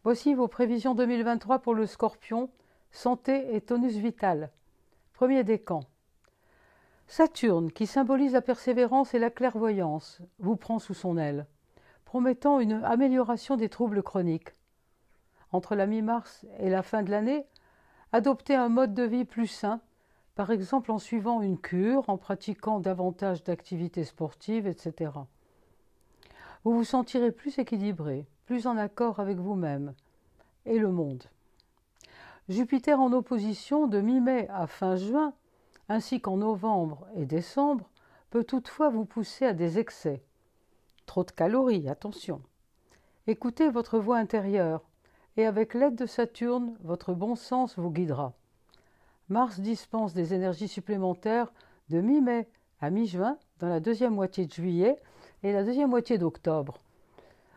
Voici vos prévisions 2023 pour le Scorpion, santé et tonus vital. Premier décan. Saturne, qui symbolise la persévérance et la clairvoyance, vous prend sous son aile, promettant une amélioration des troubles chroniques. Entre la mi-mars et la fin de l'année, adoptez un mode de vie plus sain, par exemple en suivant une cure, en pratiquant davantage d'activités sportives, etc. Vous vous sentirez plus équilibré, plus en accord avec vous-même et le monde. Jupiter en opposition de mi-mai à fin juin, ainsi qu'en novembre et décembre, peut toutefois vous pousser à des excès. Trop de calories, attention. Écoutez votre voix intérieure, et avec l'aide de Saturne, votre bon sens vous guidera. Mars dispense des énergies supplémentaires de mi-mai à mi-juin, dans la deuxième moitié de juillet et la deuxième moitié d'octobre.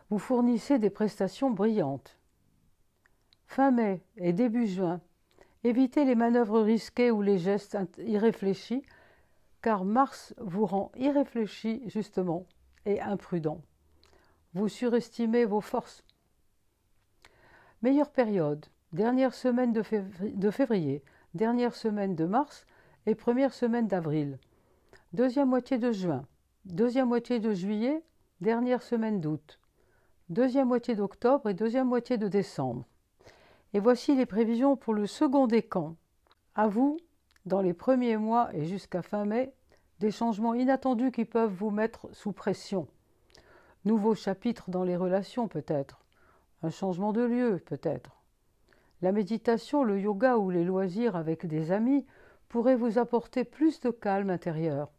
Vous fournissez des prestations brillantes. Fin mai et début juin, évitez les manœuvres risquées ou les gestes irréfléchis, car Mars vous rend irréfléchi justement et imprudent. Vous surestimez vos forces. Meilleure période, dernière semaine de février, dernière semaine de mars et première semaine d'avril. Deuxième moitié de juin, deuxième moitié de juillet, dernière semaine d'août. Deuxième moitié d'octobre et deuxième moitié de décembre. Et voici les prévisions pour le second décan. À vous, dans les premiers mois et jusqu'à fin mai, des changements inattendus qui peuvent vous mettre sous pression. Nouveau chapitre dans les relations peut-être. Un changement de lieu peut-être. La méditation, le yoga ou les loisirs avec des amis pourraient vous apporter plus de calme intérieur.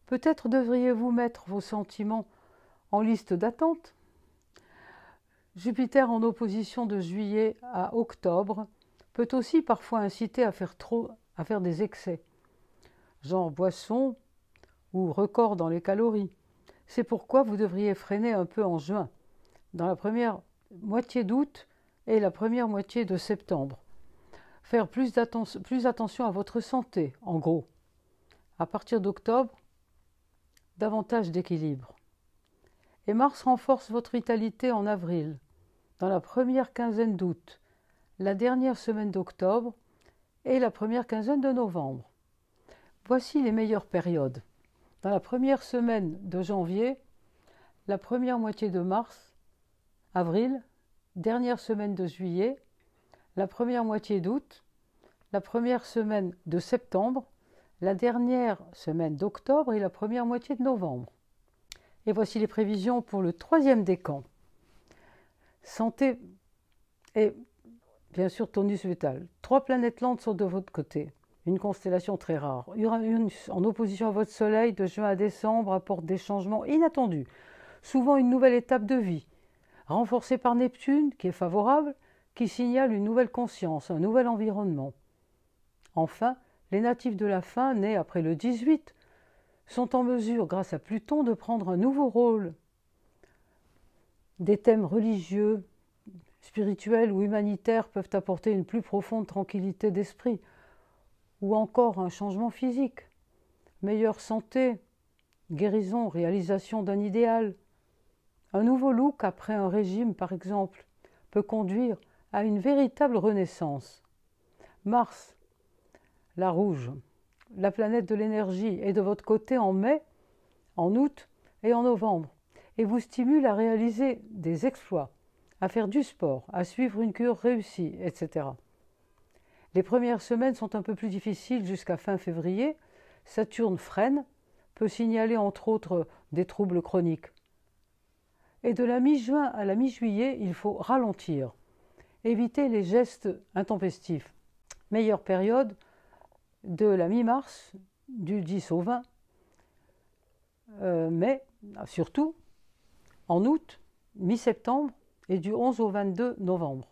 Peut-être devriez-vous mettre vos sentiments en liste d'attente. Jupiter en opposition de juillet à octobre peut aussi parfois inciter à faire des excès, genre boisson ou record dans les calories. C'est pourquoi vous devriez freiner un peu en juin, dans la première moitié d'août et la première moitié de septembre. Faire plus attention à votre santé, en gros. À partir d'octobre, davantage d'équilibre. Et Mars renforce votre vitalité en avril, dans la première quinzaine d'août, la dernière semaine d'octobre et la première quinzaine de novembre. Voici les meilleures périodes. Dans la première semaine de janvier, la première moitié de mars, avril, dernière semaine de juillet, la première moitié d'août, la première semaine de septembre, la dernière semaine d'octobre et la première moitié de novembre. Et voici les prévisions pour le troisième décan. Santé et bien sûr tonus vital. 3 planètes lentes sont de votre côté. Une constellation très rare. Uranus en opposition à votre soleil de juin à décembre apporte des changements inattendus. Souvent une nouvelle étape de vie. Renforcée par Neptune, qui est favorable, qui signale une nouvelle conscience, un nouvel environnement. Enfin, les natifs de la fin, nés après le 18, sont en mesure, grâce à Pluton, de prendre un nouveau rôle. Des thèmes religieux, spirituels ou humanitaires peuvent apporter une plus profonde tranquillité d'esprit, ou encore un changement physique, meilleure santé, guérison, réalisation d'un idéal. Un nouveau look après un régime, par exemple, peut conduire à une véritable renaissance. Mars, la rouge, la planète de l'énergie, est de votre côté en mai, en août et en novembre, et vous stimule à réaliser des exploits, à faire du sport, à suivre une cure réussie, etc. Les premières semaines sont un peu plus difficiles jusqu'à fin février. Saturne freine, peut signaler entre autres des troubles chroniques. Et de la mi-juin à la mi-juillet, il faut ralentir. Éviter les gestes intempestifs. Meilleure période de la mi-mars, du 10 au 20, mais surtout en août, mi-septembre et du 11 au 22 novembre.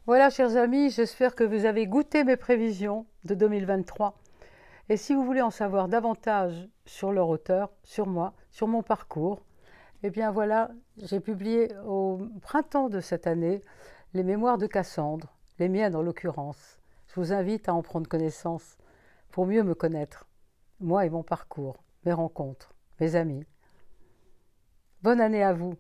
Voilà, chers amis, j'espère que vous avez goûté mes prévisions de 2023. Et si vous voulez en savoir davantage sur leur auteur, sur moi, sur mon parcours, eh bien voilà, j'ai publié au printemps de cette année les mémoires de Cassandre, les miennes en l'occurrence. Je vous invite à en prendre connaissance pour mieux me connaître, moi et mon parcours, mes rencontres, mes amis. Bonne année à vous!